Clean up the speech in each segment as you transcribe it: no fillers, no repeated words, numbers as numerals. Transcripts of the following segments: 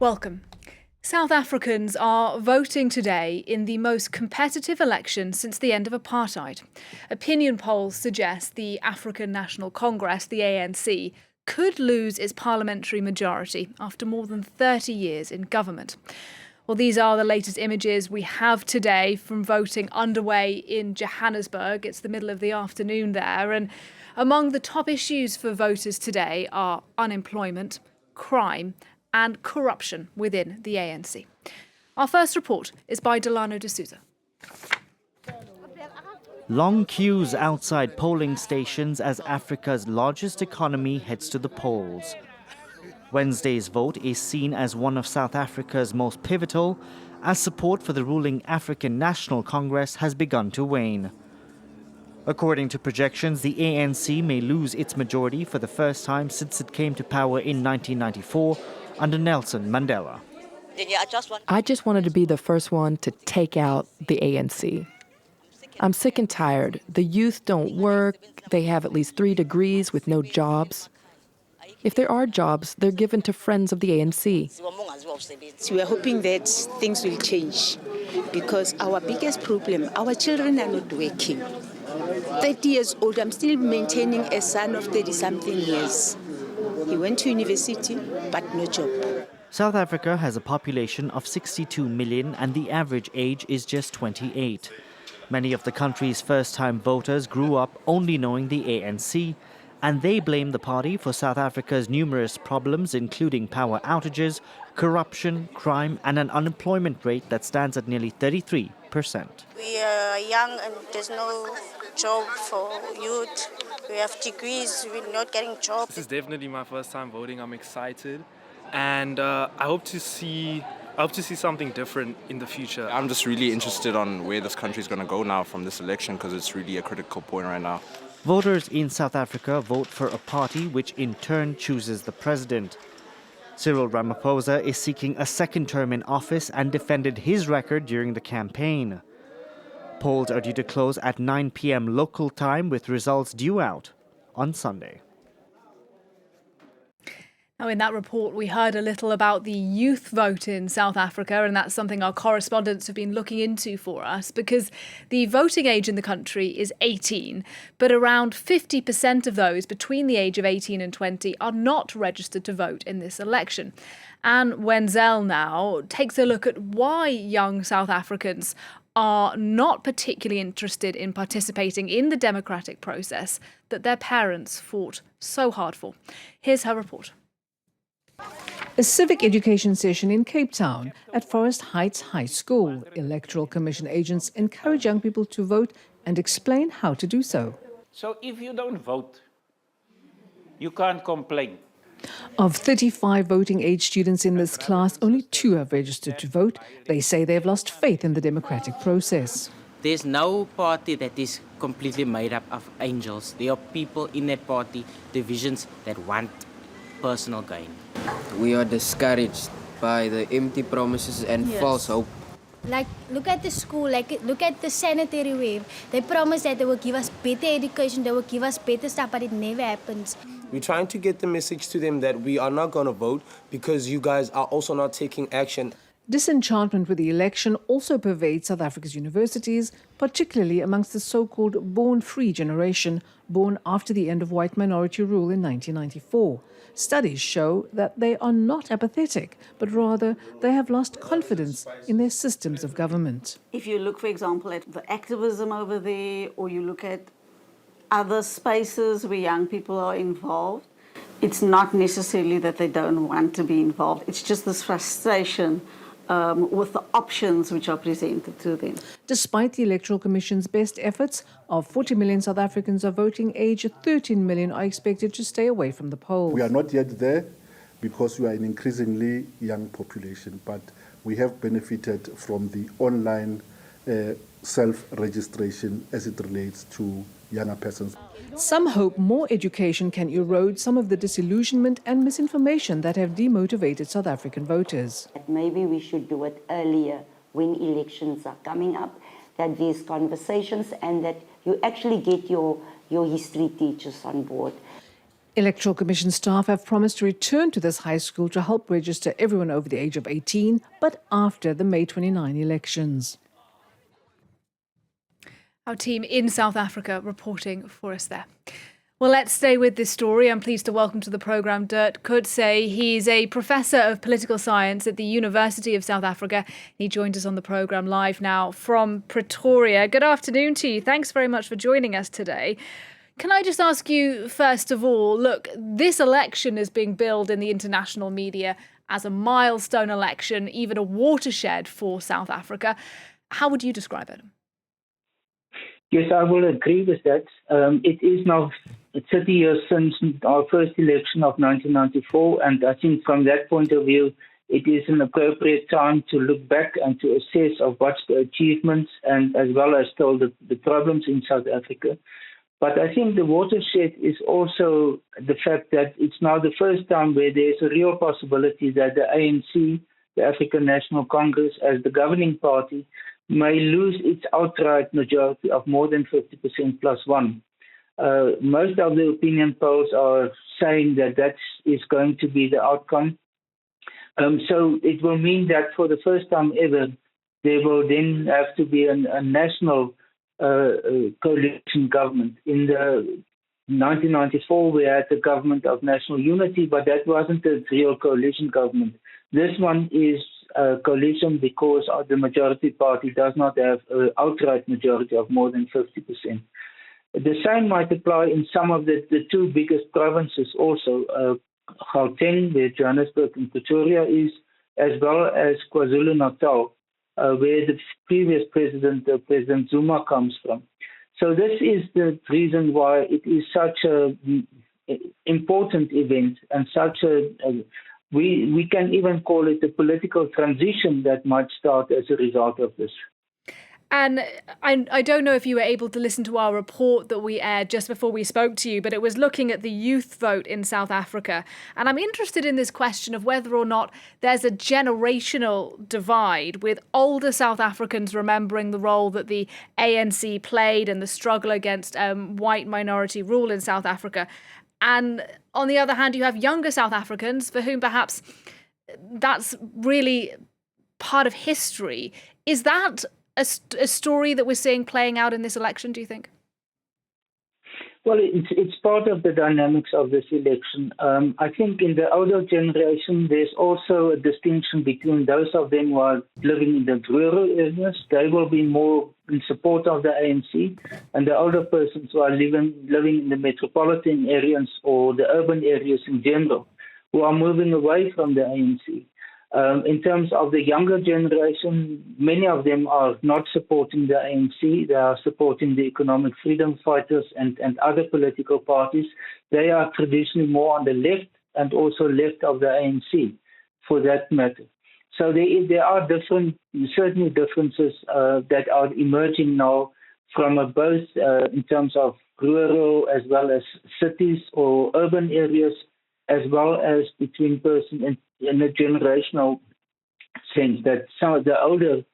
Welcome. South Africans are voting today in the most competitive election since the end of apartheid. Opinion polls suggest the African National Congress, the ANC, could lose its parliamentary majority after more than 30 years in government. Well, these are the latest images we have today from voting underway in Johannesburg. It's the middle of the afternoon there, and among the top issues for voters today are unemployment, crime and corruption within the ANC. Our first report is by Delano de Souza. Long queues outside polling stations as Africa's largest economy heads to the polls. Wednesday's vote is seen as one of South Africa's most pivotal, as support for the ruling African National Congress has begun to wane. According to projections, the ANC may lose its majority for the first time since it came to power in 1994 under Nelson Mandela. I just wanted to be the first one to take out the ANC. I'm sick and tired. The youth don't work. They have at least 3 degrees with no jobs. If there are jobs, they're given to friends of the ANC. We are hoping that things will change because our biggest problem, our children are not working. 30 years old, I'm still maintaining a son of 30-something years. He went to university, but no job. South Africa has a population of 62 million and the average age is just 28. Many of the country's first-time voters grew up only knowing the ANC, and they blame the party for South Africa's numerous problems, including power outages, corruption, crime, and an unemployment rate that stands at nearly 33%. We are young and there's no job for youth. We have degrees, we're not getting jobs. This is definitely my first time voting. I'm excited, and I hope to see something different in the future. I'm just really interested on where this country is going to go now from this election because it's really a critical point right now. Voters in South Africa vote for a party which in turn chooses the president. Cyril Ramaphosa is seeking a second term in office and defended his record during the campaign. Polls are due to close at 9 p.m. local time, with results due out on Sunday. Now, in that report, we heard a little about the youth vote in South Africa, and that's something our correspondents have been looking into for us, because the voting age in the country is 18, but around 50% of those between the age of 18 and 20 are not registered to vote in this election. And Wentzel now takes a look at why young South Africans are not particularly interested in participating in the democratic process that their parents fought so hard for. Here's her report. A civic education session in Cape Town at Forest Heights High School. Electoral Commission agents encourage young people to vote and explain how to do so. So if you don't vote, you can't complain. Of 35 voting age students in this class, only 2 have registered to vote. They say they've lost faith in the democratic process. There's no party that is completely made up of angels. There are people in that party, divisions that want personal gain. We are discouraged by the empty promises and false hope. Like, look at the school, look at the sanitary wave. They promised that they will give us better education, they will give us better stuff, but it never happens. We're trying to get the message to them that we are not going to vote because you guys are also not taking action. Disenchantment with the election also pervades South Africa's universities, particularly amongst the so-called born-free generation, born after the end of white minority rule in 1994. Studies show that they are not apathetic, but rather they have lost confidence in their systems of government. If you look, for example, at the activism over there, or you look at other spaces where young people are involved, it's not necessarily that they don't want to be involved. It's just this frustration with the options which are presented to them. Despite the Electoral Commission's best efforts, of 40 million South Africans of voting age, 13 million are expected to stay away from the polls. We are not yet there because we are an increasingly young population, but we have benefited from the online self-registration as it relates to younger persons. Some hope more education can erode some of the disillusionment and misinformation that have demotivated South African voters. Maybe we should do it earlier when elections are coming up, that there's conversations and that you actually get your history teachers on board. Electoral Commission staff have promised to return to this high school to help register everyone over the age of 18, but after the May 29 elections. Our team in South Africa reporting for us there. Well, let's stay with this story. I'm pleased to welcome to the programme Dirk Kotze. He's a professor of political science at the University of South Africa. He joined us on the programme live now from Pretoria. Good afternoon to you. Thanks very much for joining us today. Can I just ask you, first of all, look, this election is being billed in the international media as a milestone election, even a watershed for South Africa. How would you describe it? Yes, I will agree with that. It is now 30 years since our first election of 1994, and I think from that point of view, it is an appropriate time to look back and to assess of what's the achievements and as well as still the problems in South Africa. But I think the watershed is also the fact that it's now the first time where there's a real possibility that the ANC, the African National Congress, as the governing party, may lose its outright majority of more than 50% plus one. Most of the opinion polls are saying that is going to be the outcome. So it will mean that for the first time ever, there will then have to be a national coalition government. In the 1994, we had the government of national unity, but that wasn't a real coalition government. This one is a coalition because the majority party does not have an outright majority of more than 50%. The same might apply in some of the two biggest provinces also, Gauteng, where Johannesburg and Pretoria is, as well as KwaZulu-Natal, where the previous president, President Zuma, comes from. So this is the reason why it is such an important event and such we can even call it a political transition that might start as a result of this. And I don't know if you were able to listen to our report that we aired just before we spoke to you, but it was looking at the youth vote in South Africa. And I'm interested in this question of whether or not there's a generational divide, with older South Africans remembering the role that the ANC played and the struggle against white minority rule in South Africa. And on the other hand, you have younger South Africans for whom perhaps that's really part of history. Is that a story that we're seeing playing out in this election, do you think? Well, it's part of the dynamics of this election. I think in the older generation, there's also a distinction between those of them who are living in the rural areas. They will be more in support of the ANC, and the older persons who are living in the metropolitan areas or the urban areas in general, who are moving away from the ANC. In terms of the younger generation, many of them are not supporting the ANC. They are supporting the economic freedom fighters and other political parties. They are traditionally more on the left and also left of the ANC, for that matter. So there are certainly differences that are emerging now from both in terms of rural as well as cities or urban areas, as well as between persons in a generational sense, that some of the older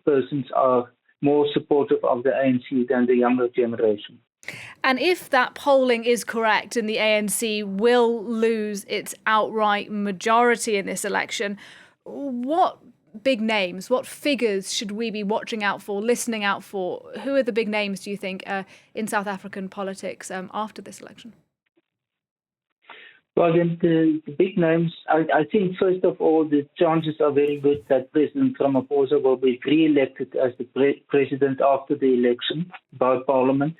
persons are more supportive of the ANC than the younger generation. And if that polling is correct and the ANC will lose its outright majority in this election, what big names, what figures should we be watching out for, listening out for? Who are the big names, do you think, in South African politics after this election? Well, then the big names, I think, first of all, the chances are very good that President Ramaphosa will be re-elected as the president after the election by Parliament.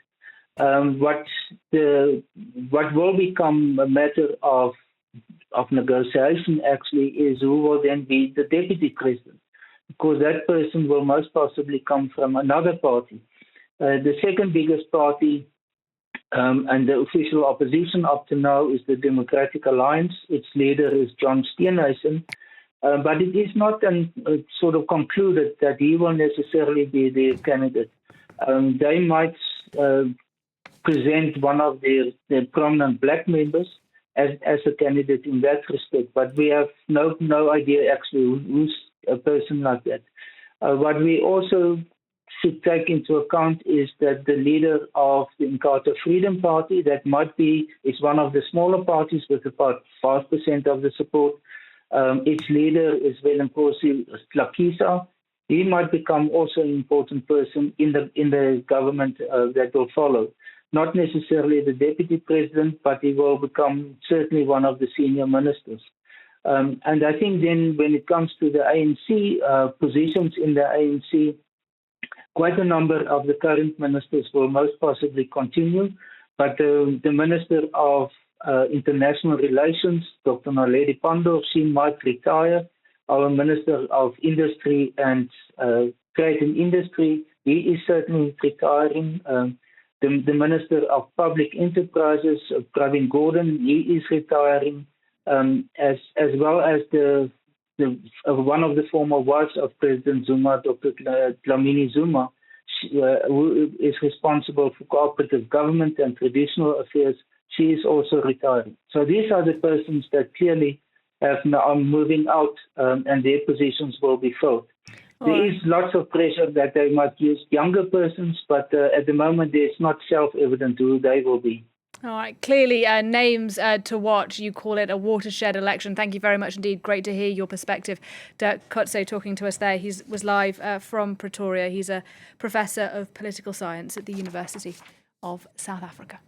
What will become a matter of negotiation, actually, is who will then be the deputy president, because that person will most possibly come from another party. The second biggest party, and the official opposition up to now, is the Democratic Alliance. Its leader is John Steenhuisen, but it is not sort of concluded that he will necessarily be the candidate. They might present one of their prominent black members as a candidate in that respect, but we have no idea actually who's a person like that. What we also should take into account is that the leader of the Inkatha Freedom Party, that is one of the smaller parties with about 5% of the support. Its leader is Velenkosi Hlakisa. He might become also an important person in the government that will follow. Not necessarily the deputy president, but he will become certainly one of the senior ministers. And I think then when it comes to the ANC, positions in the ANC, quite a number of the current ministers will most possibly continue, but the Minister of International Relations, Dr. Naledi Pandor, she might retire. Our Minister of Industry and Trade and Industry, he is certainly retiring. The Minister of Public Enterprises, Pravin Gordhan, he is retiring, as well as one of the former wives of President Zuma, Dr. Dlamini Zuma, who is responsible for cooperative government and traditional affairs. She is also retiring. So these are the persons that clearly are moving out, and their positions will be filled. There is lots of pressure that they might use younger persons, but at the moment it's not self-evident who they will be. All right, clearly names to watch. You call it a watershed election. Thank you very much indeed. Great to hear your perspective. Dirk Kotze talking to us there. He was live from Pretoria. He's a professor of political science at the University of South Africa.